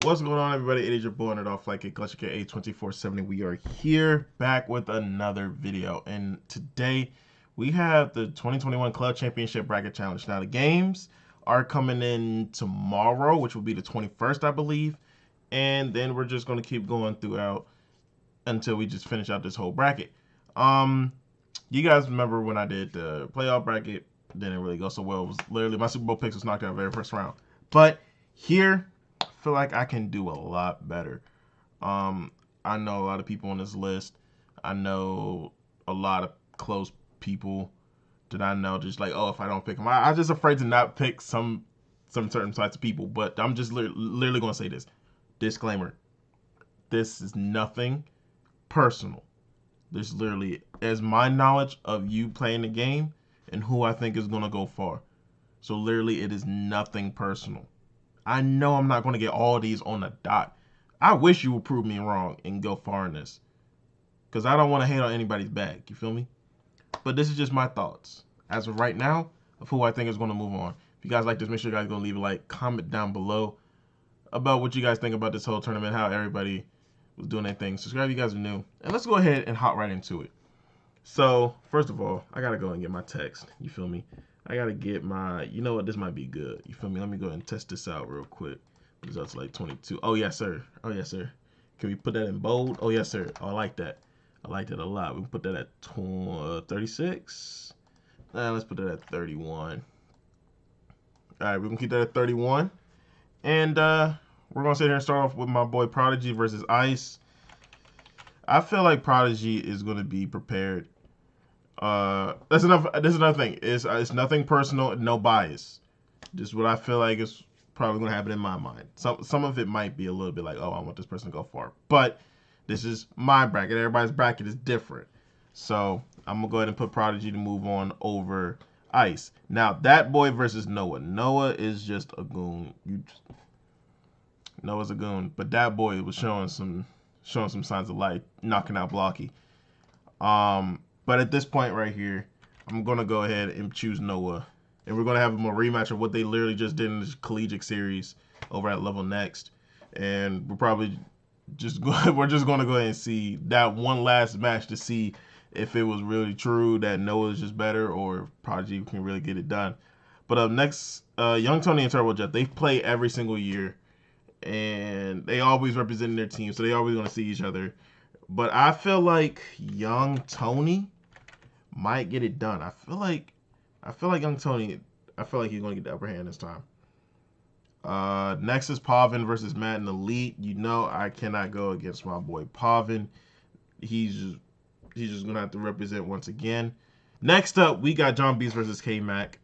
What's going on, everybody? It is your boy, Nerd Off Like a Clutch A2470. We are here back with another video, and today we have the 2021 Club Championship Bracket Challenge. Now, the games are coming in tomorrow, which will be the 21st, I believe, and then we're just going to keep going throughout until we just finish out this whole bracket. Um, you guys remember when I did the playoff bracket? Didn't really go so well. It was literally my Super Bowl picks was knocked out very first round, but here feel like I can do a lot better. Um, I know a lot of people on this list. I know a lot of close people that I know. Just like, oh, if I don't pick them, I'm just afraid to not pick some certain types of people. But I'm just literally gonna say this disclaimer: this is nothing personal. This literally is my knowledge of you playing the game and who I think is gonna go far. So literally, it is nothing personal. I know I'm not going to get all these on the dot. I wish you would prove me wrong and go far in this. Because I don't want to hate on anybody's back. You feel me? But this is just my thoughts. As of right now, of who I think is going to move on. If you guys like this, make sure you guys go leave a like. Comment down below about what you guys think about this whole tournament. How everybody was doing their thing. Subscribe if you guys are new. And let's go ahead and hop right into it. So, first of all, I got to go and get my text. You feel me? I got to get my, you know what, this might be good. You feel me? Let me go ahead and test this out real quick. Results like 22. Oh, yes, sir. Oh, yes, sir. Can we put that in bold? Oh, yes, sir. Oh, I like that. I like that a lot. We can put that at 36. Let's put that at 31. All right, we can keep that at 31. And we're going to sit here and start off with my boy Prodigy versus Ice. I feel like Prodigy is going to be prepared. That's enough. That's another thing. It's nothing personal, no bias. Just what I feel like is probably gonna happen in my mind. Some of it might be a little bit like, oh, I want this person to go far, but this is my bracket. Everybody's bracket is different, so I'm gonna go ahead and put Prodigy to move on over Ice. Now that boy versus Noah. Noah is just a goon. Noah's a goon, but that boy was showing some signs of life, knocking out Blocky. But at this point right here, I'm gonna go ahead and choose Noah, and we're gonna have a rematch of what they literally just did in the collegiate series over at Level Next, and we're just gonna go ahead and see that one last match to see if it was really true that Noah is just better or if Prodigy can really get it done. But up next, Young Tony and Turbo Jet, they play every single year, and they always represent their team, so they always gonna see each other. But I feel like Young Tony might get it done. I feel like Young Tony. I feel like he's gonna get the upper hand this time. Next is Pavin versus Madden Elite. You know I cannot go against my boy Pavin. He's just gonna have to represent once again. Next up, we got John Beast versus Kmack.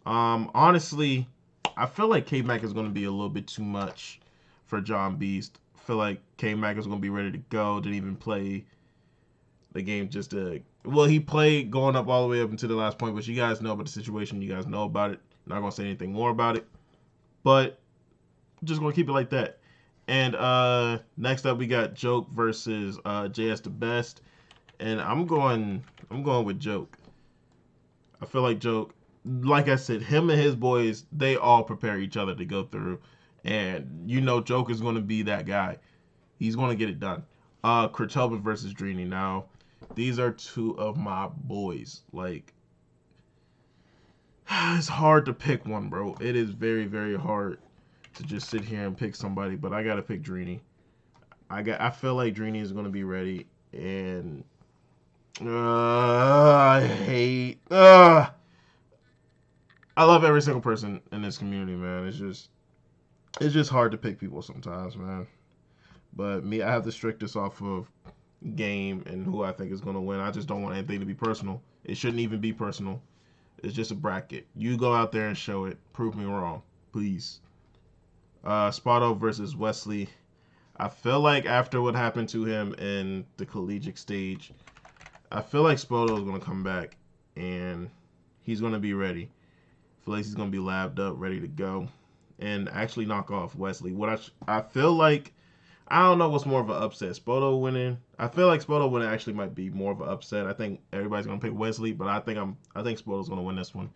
Honestly, I feel like Kmack is gonna be a little bit too much for John Beast. I feel like Kmack is gonna be ready to go. Didn't even play the game just to. Well, he played going up all the way up into the last point, but you guys know about the situation. You guys know about it. Not gonna say anything more about it, but I'm just gonna keep it like that. And next up we got Joke versus JS the Best, and I'm going with Joke. I feel like Joke, like I said, him and his boys, they all prepare each other to go through, and you know Joke is gonna be that guy. He's gonna get it done. Kratoba versus Dreamy. Now, these are two of my boys. Like, it's hard to pick one, bro. It is very, very hard to just sit here and pick somebody, but I gotta pick Dreamy. I feel like Dreamy is gonna be ready, and I hate. I love every single person in this community, man. It's just hard to pick people sometimes, man. But me, I have to strict this off of game and who I think is gonna win. I just don't want anything to be personal. It shouldn't even be personal. It's just a bracket. You go out there and show it. Prove me wrong, please. Sparto versus Wesley. I feel like after what happened to him in the collegiate stage, I feel like Sparto is gonna come back and he's gonna be ready. I feel like he's gonna be labbed up, ready to go, and actually knock off Wesley. I feel like I don't know what's more of an upset. Spoto winning. I feel like Spoto winning actually might be more of an upset. I think everybody's gonna pick Wesley, but I think Spoto's gonna win this one.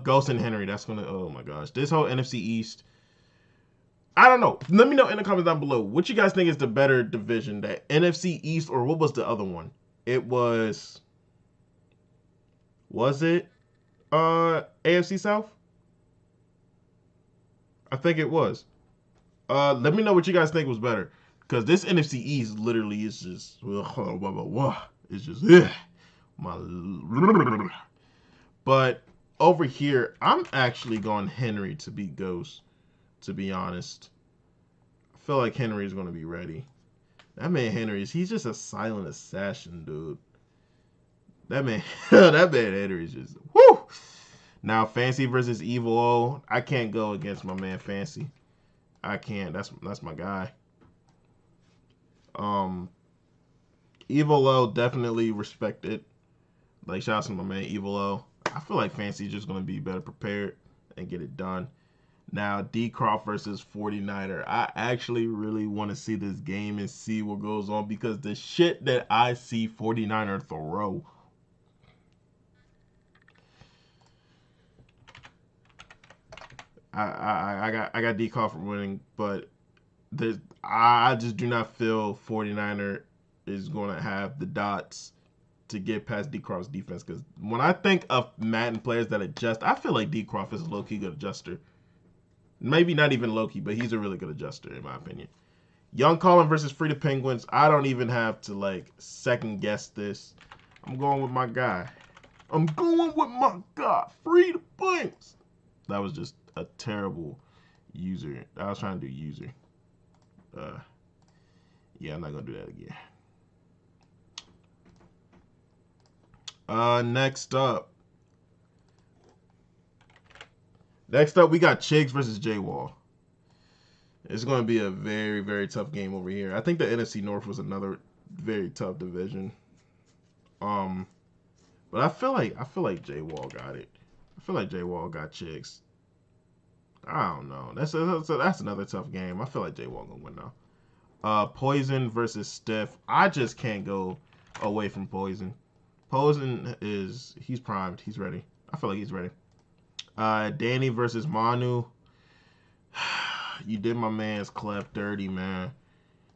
Ghost and Henry. That's gonna. Oh my gosh, this whole NFC East. I don't know. Let me know in the comments down below. What you guys think is the better division, that NFC East or what was the other one? It was it AFC South? I think it was. Let me know what you guys think was better, because this NFC East literally is just it's just my. But over here, I'm actually going Henry to beat Ghost. To be honest, I feel like Henry is going to be ready. That man he's just a silent assassin, dude. That man, that man Henry's just whoo. Now Fancy versus Evil O. I can't go against my man Fancy. I can't. That's my guy. Evil O, definitely respect it. Like, shout out to my man Evil O. I feel like Fancy's just gonna be better prepared and get it done. Now Crawf versus 49er. I actually really want to see this game and see what goes on, because the shit that I see 49er throw. I got Crawf winning, but I just do not feel 49er is going to have the dots to get past Crawf's defense. Because when I think of Madden players that adjust, I feel like Crawf is a low-key good adjuster. Maybe not even low-key, but he's a really good adjuster in my opinion. Young Colin versus Free the Penguins. I don't even have to like second guess this. I'm going with my guy. Free the Penguins. That was just a terrible user. I was trying to do user. Yeah, I'm not gonna do that again. Next up, we got Chigz versus J-Wall. It's going to be a very, very tough game over here. I think the NFC North was another very tough division. But I feel like J-Wall got it. I feel like J-Wall got Chigz. I don't know. That's another tough game. I feel like J-Wall gonna win now. Poison versus Stiff. I just can't go away from Poison. Poison he's primed. He's ready. I feel like he's ready. Danny versus Manu. You did my man's Clef dirty, man.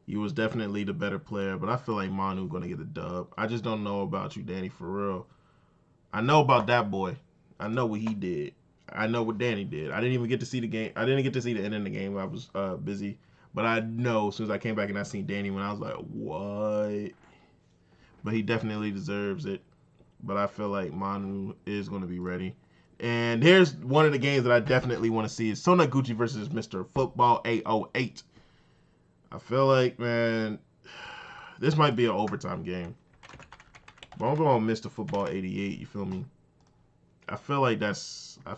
You was definitely the better player, but I feel like Manu gonna get a dub. I just don't know about you, Danny, for real. I know about that boy. I know what he did. I know what Danny did. I didn't even get to see the game. I didn't get to see the end of the game. I was busy. But I know as soon as I came back and I seen Danny, when I was like, what? But he definitely deserves it. But I feel like Manu is going to be ready. And here's one of the games that I definitely want to see is Sona Gucci versus Mr. Football 808. I feel like, man, this might be an overtime game. But I'm going Mr. Football 88, you feel me? I feel like that's a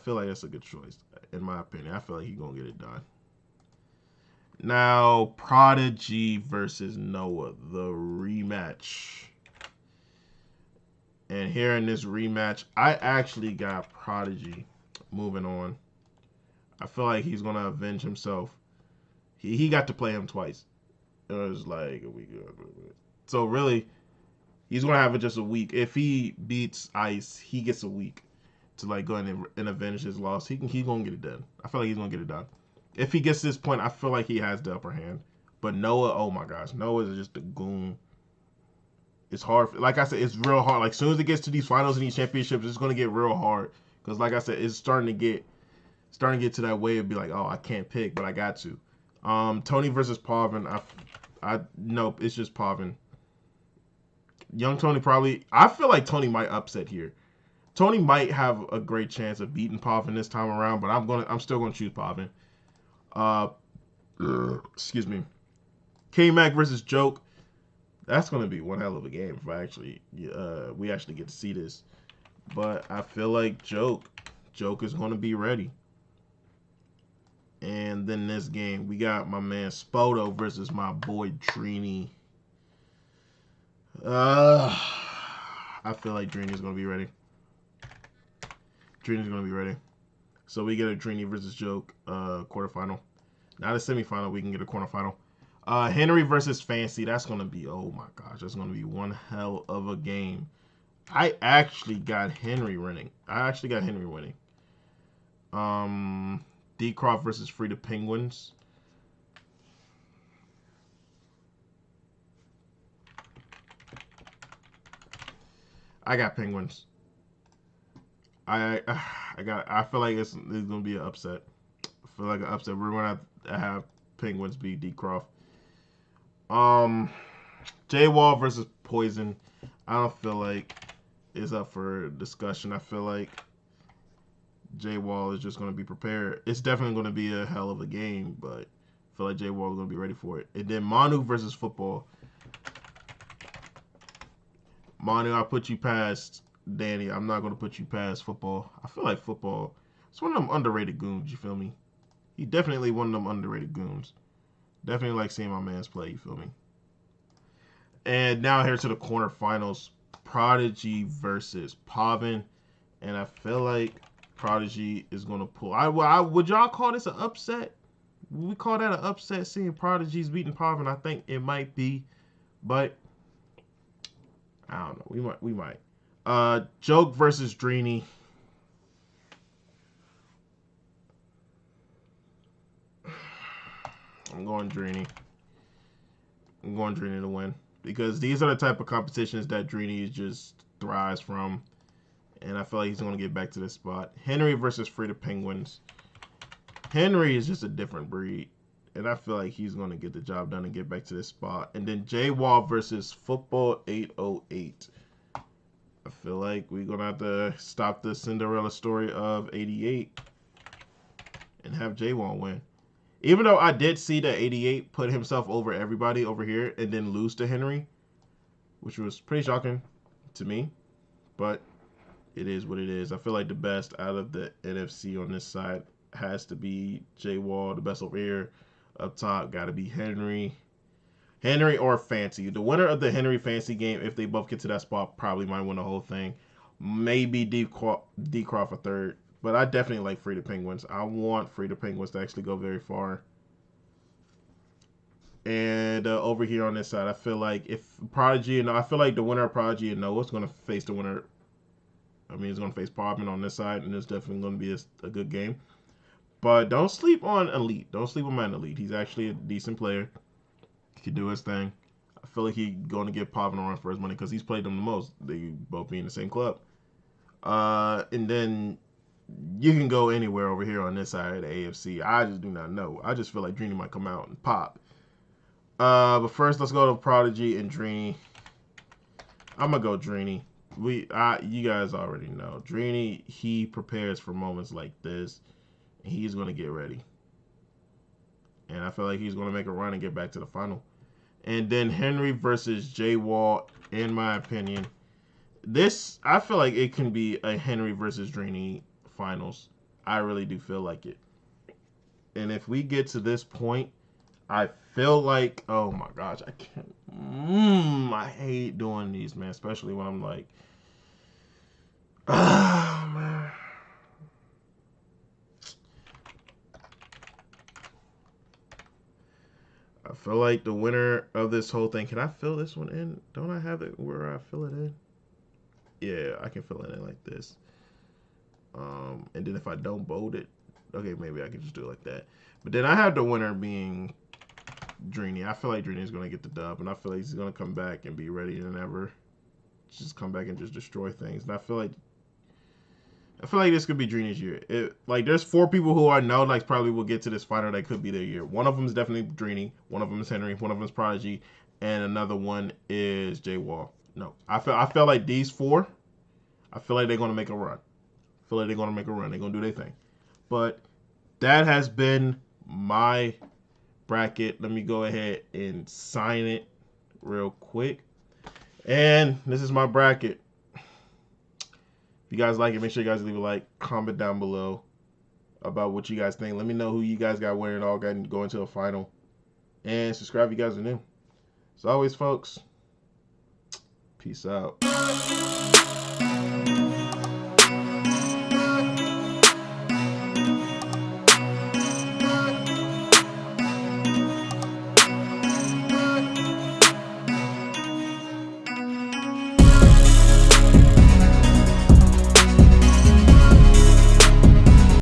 good choice, in my opinion. I feel like he's going to get it done. Now, Prodigy versus Noah, the rematch. And here in this rematch, I actually got Prodigy moving on. I feel like he's going to avenge himself. He got to play him twice. It was like a week. So really, he's going to have just a week. If he beats Ice, he gets a week to like go in and avenge his loss. He's going to get it done. I feel like he's going to get it done. If he gets to this point, I feel like he has the upper hand. But Noah, oh my gosh, Noah is just a goon. It's hard. Like I said, it's real hard. Like, as soon as it gets to these finals and these championships, it's going to get real hard. Because, like I said, it's starting to get to that way of be like, oh, I can't pick, but I got to. Tony versus Pavin. Nope, it's just Pavin. Young Tony probably. I feel like Tony might upset here. Tony might have a great chance of beating Pavin this time around, but I'm still gonna choose Pavin. Excuse me. Kmack versus Joke. That's gonna be one hell of a game if we actually get to see this. But I feel like Joke is gonna be ready. And then this game, we got my man Spoto versus my boy Dreamy. I feel like Dreeny's gonna be ready. Dreeny's gonna be ready. So we get a Dreeny versus Joke quarterfinal. Not a semifinal, we can get a quarterfinal. Henry versus Fancy. That's gonna be, oh my gosh, that's gonna be one hell of a game. I actually got Henry winning. Crawf versus Free the Penguins. I got Penguins. I feel like it's gonna be an upset. I feel like an upset. We're gonna have Penguins beat Crawf. J Wall versus Poison. I don't feel like it's up for discussion. I feel like J Wall is just gonna be prepared. It's definitely gonna be a hell of a game, but I feel like J Wall is gonna be ready for it. And then Manu versus Football. Manu, I put you past Danny. I'm not gonna put you past Football. I feel like Football. It's one of them underrated goons. You feel me? He definitely one of them underrated goons. Definitely like seeing my man's play. You feel me? And now here to the quarterfinals. Prodigy versus Pavin. And I feel like Prodigy is gonna pull. Would y'all call this an upset? Would we call that an upset seeing Prodigy's beating Pavin? I think it might be, but I don't know. We might. Joke versus Dreamy. I'm going Dreamy. I'm going Dreamy to win because these are the type of competitions that Dreamy just thrives from, and I feel like he's going to get back to this spot. Henry versus Free the Penguins. Henry is just a different breed, and I feel like he's going to get the job done and get back to this spot. And then J Wall versus Football 808. I feel like we're going to have to stop the Cinderella story of 88 and have J Wall win. Even though I did see that 88 put himself over everybody over here and then lose to Henry, which was pretty shocking to me, but it is what it is. I feel like the best out of the NFC on this side has to be J Wall. The best over here up top got to be Henry. Henry or Fancy. The winner of the Henry Fancy game, if they both get to that spot, probably might win the whole thing. Maybe Crawf a third. But I definitely like Free the Penguins. I want Free the Penguins to actually go very far. And over here on this side, I feel like if Prodigy and I feel like the winner of Prodigy and Noah is going to face the winner. I mean, he's going to face Pavin on this side, and it's definitely going to be a good game. But don't sleep on Elite. Don't sleep on Man Elite. He's actually a decent player. He can do his thing. I feel like he's going to give Pavin a run for his money because he's played them the most. They both be in the same club. And then you can go anywhere over here on this side of the AFC. I just do not know. I just feel like Dreamy might come out and pop. But first, let's go to Prodigy and Dreamy. I'm gonna go Dreamy. You guys already know. Dreamy, he prepares for moments like this, and he's gonna get ready. And I feel like he's gonna make a run and get back to the final. And then Henry versus J Wall, in my opinion, this I feel like it can be a Henry versus Dreamy finals. I really do feel like it. And if we get to this point, I feel like, oh my gosh, I can't. I hate doing these, man, especially when I'm like, oh man. I feel like the winner of this whole thing. Can I fill this one in? Don't I have it where I fill it in? Yeah, I can fill it in like this. And then if I don't bold it, okay, maybe I can just do it like that. But then I have the winner being Dreamy. I feel like Dreamy is going to get the dub, and I feel like he's going to come back and be ready than ever. Just come back and just destroy things. And I feel like this could be Dreamy's year. Like there's 4 people who I know like probably will get to this final that could be their year. One of them is definitely Dreamy. One of them is Henry. One of them is Prodigy, and another one is J Wall. No, I feel like these 4. I feel like they're going to make a run. I feel like they're going to make a run. They're going to do their thing. But that has been my bracket. Let me go ahead and sign it real quick. And this is my bracket. If you guys like it, make sure you guys leave a like, comment down below about what you guys think. Let me know who you guys got winning all going to a final. And subscribe if you guys are new. As always, folks, peace out.